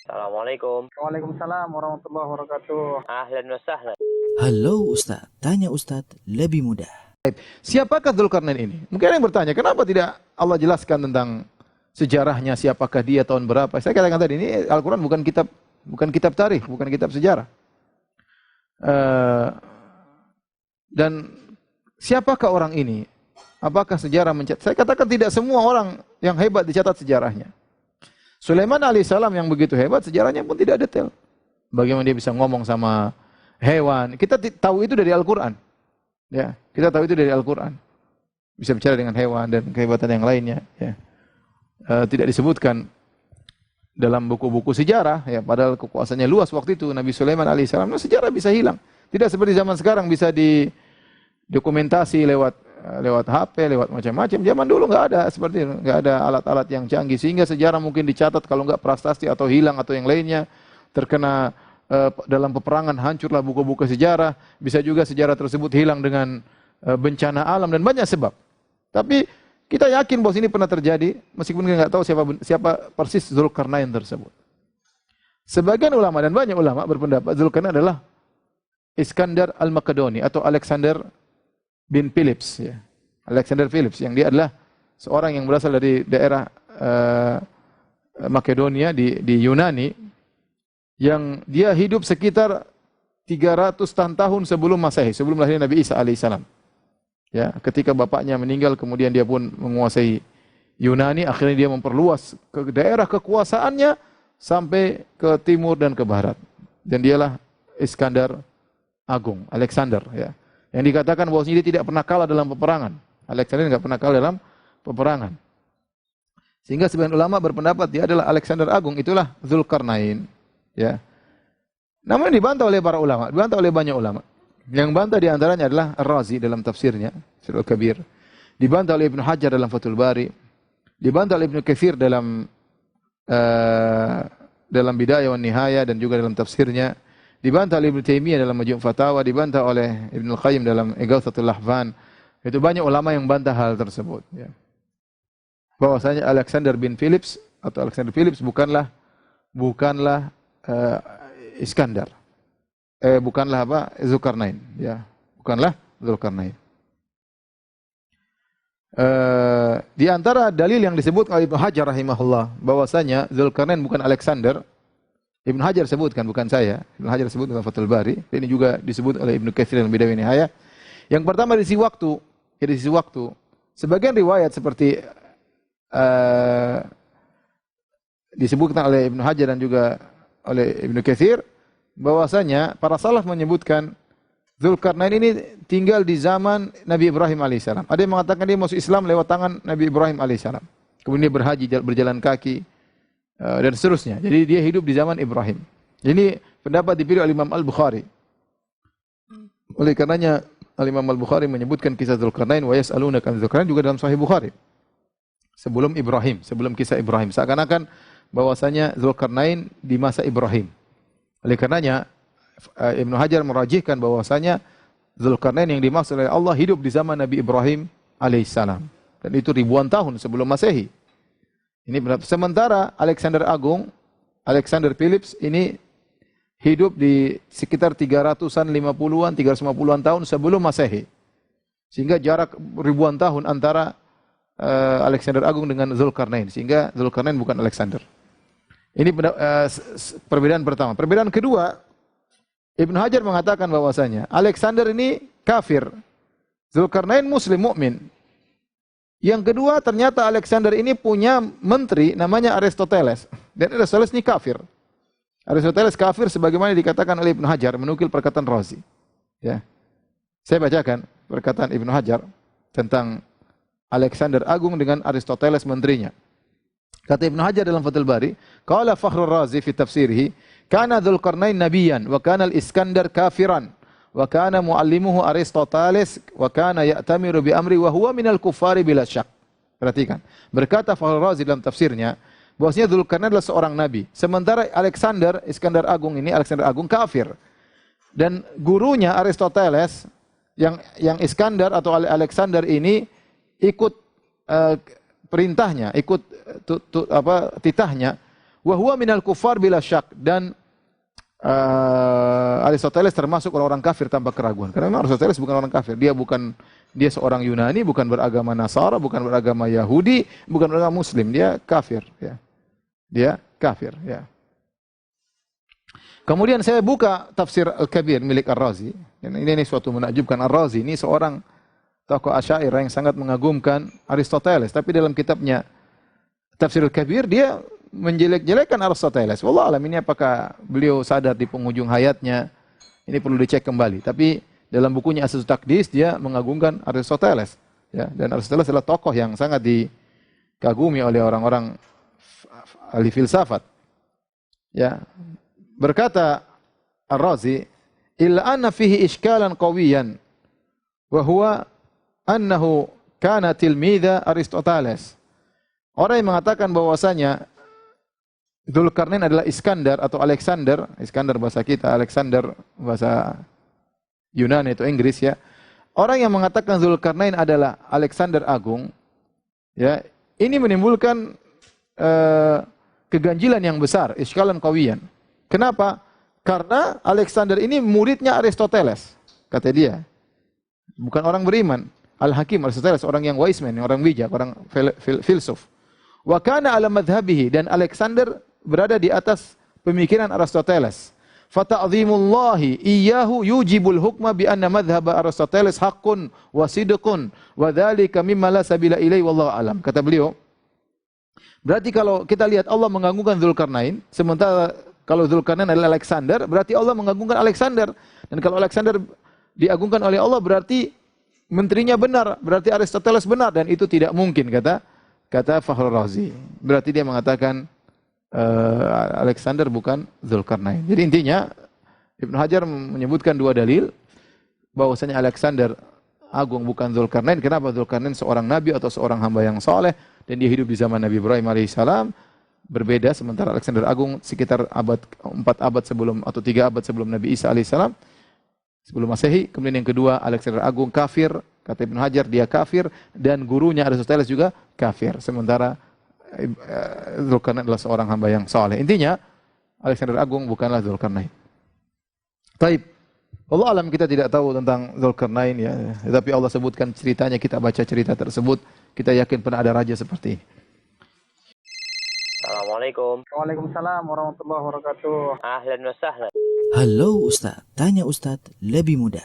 Assalamualaikum. Waalaikumsalam warahmatullahi wabarakatuh. Ahlan wa sahlan. Halo Ustadz, tanya Ustadz lebih mudah. Siapakah Dzulkarnain ini? Mungkin ada yang bertanya, kenapa tidak Allah jelaskan tentang sejarahnya, siapakah dia, tahun berapa? Saya katakan tadi, ini Al-Quran bukan kitab tarikh, bukan kitab sejarah. Dan siapakah orang ini? Apakah sejarah mencatat? Saya katakan tidak semua orang yang hebat dicatat sejarahnya. Sulaiman alaihissalam yang begitu hebat, sejarahnya pun tidak detail. Bagaimana dia bisa ngomong sama hewan? Kita tahu itu dari Al-Quran. Ya, kita tahu itu dari Al-Quran. Bisa bicara dengan hewan dan kehebatan yang lainnya. Ya. Tidak disebutkan dalam buku-buku sejarah. Ya, padahal kekuasaannya luas waktu itu Nabi Sulaiman alaihissalam. Nah, sejarah bisa hilang. Tidak seperti zaman sekarang bisa didokumentasi lewat HP, lewat macam-macam. Zaman dulu nggak ada seperti itu, nggak ada alat-alat yang canggih sehingga sejarah mungkin dicatat kalau nggak prasasti atau hilang atau yang lainnya terkena dalam peperangan hancurlah buku-buku sejarah. Bisa juga sejarah tersebut hilang dengan bencana alam dan banyak sebab. Tapi kita yakin bahwa ini pernah terjadi meskipun kita nggak tahu siapa persis Dzulkarnain tersebut. Sebagian ulama dan banyak ulama berpendapat Dzulkarnain adalah Iskandar Al-Makedoni atau Alexander bin Philips, ya. Alexander Philips yang dia adalah seorang yang berasal dari daerah Makedonia di Yunani yang dia hidup sekitar 300 tahun sebelum Masehi, sebelum lahirnya Nabi Isa alaihissalam. Ya, ketika bapaknya meninggal kemudian dia pun menguasai Yunani, akhirnya dia memperluas ke daerah kekuasaannya sampai ke timur dan ke barat. Dan dialah Iskandar Agung, Alexander, ya. Yang dikatakan bahwasanya dia tidak pernah kalah dalam peperangan. Alexander tidak pernah kalah dalam peperangan. Sehingga sebagian ulama berpendapat dia adalah Alexander Agung, itulah Dzulkarnain, ya. Namun dibantah oleh para ulama, dibantah oleh banyak ulama. Yang bantah di antaranya adalah Ar-Razi dalam tafsirnya, Tafsir Al-Kabir. Dibantah oleh Ibnu Hajar dalam Fathul Bari. Dibantah oleh Ibnu Katsir dalam Bidayah wan Nihayah dan juga dalam tafsirnya. Dibantah oleh Ibnu Taimiyah dalam Majmu' Fatawa, dibantah oleh Ibnu Al-Qayyim dalam Ighatsatul Lahfan. Itu banyak ulama yang bantah hal tersebut, ya. Bahwasanya Alexander bin Philips atau Alexander Philips bukanlah Iskandar. Bukanlah Dzulkarnain, ya. Bukanlah Dzulkarnain. Di antara dalil yang disebut oleh Ibnu Hajar rahimahullah bahwasanya Dzulkarnain bukan Alexander. Ibnu Hajar sebutkan, bukan saya. Ibnu Hajar sebut dalam Fathul Bari. Ini juga disebut oleh Ibnu Katsir dalam Bidayah wan Nihayah. Yang pertama dari sisi waktu. Sebagian riwayat seperti disebutkan oleh Ibnu Hajar dan juga oleh Ibnu Katsir bahwasanya para salaf menyebutkan Dzulkarnain ini tinggal di zaman Nabi Ibrahim alaihissalam. Ada yang mengatakan dia masuk Islam lewat tangan Nabi Ibrahim alaihissalam. Kemudian dia berhaji, berjalan kaki dan seterusnya. Jadi dia hidup di zaman Ibrahim. Ini pendapat dipilih oleh Imam Al-Bukhari. Oleh karenanya Imam Al-Bukhari menyebutkan kisah Dzulkarnain wa yas'alunaka an Dzulkarnain juga dalam Sahih Bukhari. Sebelum kisah Ibrahim. Seakan-akan bahwasanya Dzulkarnain di masa Ibrahim. Oleh karenanya Ibnu Hajar merajihkan bahwasanya Dzulkarnain yang dimaksud oleh Allah hidup di zaman Nabi Ibrahim alaihissalam. Dan itu ribuan tahun sebelum Masehi. Ini benar. Sementara Alexander Agung, Alexander Philips ini hidup di sekitar 350-an tahun sebelum Masehi. Sehingga jarak ribuan tahun antara Alexander Agung dengan Dzulkarnain. Sehingga Dzulkarnain bukan Alexander. Ini perbedaan pertama. Perbedaan kedua, Ibnu Hajar mengatakan bahwasanya Alexander ini kafir. Dzulkarnain muslim mukmin. Yang kedua, ternyata Alexander ini punya menteri namanya Aristoteles. Dan Aristoteles ini kafir. Aristoteles kafir sebagaimana dikatakan oleh Ibnu Hajar menukil perkataan Razi. Ya. Saya bacakan perkataan Ibnu Hajar tentang Alexander Agung dengan Aristoteles menterinya. Kata Ibnu Hajar dalam Fathul Bari, qala Fakhrur Razi fi tafsirihi, kana Dzulkarnain nabiyyan wa kana al-Iskandar kafiran. Wa kana muallimuhu Aristoteles wa kana ya'tamiru bi amri wa huwa minal kuffari bila syak. Perhatikan. Berkata Fakhrul Razi dalam tafsirnya bahwasanya Dzulkarnain adalah seorang nabi. Sementara Iskandar Agung kafir. Dan gurunya Aristoteles yang Iskandar atau Alexander ini ikut perintahnya, ikut titahnya Wa huwa minal kuffar bila syak, dan Aristoteles termasuk orang-orang kafir tanpa keraguan. Karena memang Aristoteles bukan orang kafir. Dia seorang Yunani, bukan beragama Nasara, bukan beragama Yahudi, bukan beragama Muslim. Dia kafir. Ya. Dia kafir. Ya. Kemudian saya buka tafsir Al-Kabir milik Ar-Razi. Ini suatu menakjubkan. Ar-Razi ini seorang tokoh Asy'ariyah yang sangat mengagumkan Aristoteles. Tapi dalam kitabnya Tafsir Al-Kabir dia menjelek-jelekan Aristoteles. Wallah alam, ini apakah beliau sadar di penghujung hayatnya? Ini perlu dicek kembali. Tapi dalam bukunya As-Sunnah Taqdis dia mengagungkan Aristoteles. Ya, dan Aristoteles adalah tokoh yang sangat dikagumi oleh orang-orang ahli filsafat. Ya. Berkata Ar-Razi, "Illa anna fihi iskalan qawiyan wa huwa annahu kana tilmidha Aristoteles." Orang yang mengatakan bahwasanya Dzulkarnain adalah Iskandar atau Alexander, Iskandar bahasa kita, Alexander bahasa Yunani itu Inggris ya. Orang yang mengatakan Dzulkarnain adalah Alexander Agung, ya, ini menimbulkan keganjilan yang besar, iskalan qawiyan. Kenapa? Karena Alexander ini muridnya Aristoteles, kata dia. Bukan orang beriman. Al-Hakim Aristoteles, orang yang wise man, orang bijak, orang filsuf. Wa kana ala madhhabihi, dan Alexander berada di atas pemikiran Aristoteles. Fata'dhimullahi iyyahu yujibul hukma bi anna madhhab Aristoteles haqqun wa sidqun wa dzalika mimma la sabila ilaihi wallahu alam. Kata beliau, berarti kalau kita lihat Allah mengagungkan Dzulkarnain, sementara kalau Dzulkarnain adalah Alexander, berarti Allah mengagungkan Alexander. Dan kalau Alexander diagungkan oleh Allah, berarti menterinya benar, berarti Aristoteles benar, dan itu tidak mungkin, kata Fakhrul Razi. Berarti dia mengatakan Alexander bukan Dzulkarnain. Jadi intinya Ibnu Hajar menyebutkan dua dalil bahwasanya Alexander Agung bukan Dzulkarnain. Kenapa? Dzulkarnain seorang nabi atau seorang hamba yang saleh dan dia hidup di zaman Nabi Ibrahim alaihissalam. Berbeda, sementara Alexander Agung sekitar 4 abad sebelum atau 3 abad sebelum Nabi Isa alaihissalam, sebelum Masehi. Kemudian yang kedua, Alexander Agung kafir, kata Ibnu Hajar dia kafir, dan gurunya Aristoteles juga kafir. Sementara Dzulkarnain adalah seorang hamba yang saleh. Intinya Alexander Agung bukanlah Dzulkarnain. Taib. Allah alam, kita tidak tahu tentang Dzulkarnain ya, tetapi Allah sebutkan ceritanya, kita baca cerita tersebut, kita yakin pernah ada raja seperti ini. Assalamualaikum. Waalaikumsalam warahmatullahi wabarakatuh. Ahlan wa sahlan. Halo Ustaz, tanya Ustaz lebih mudah.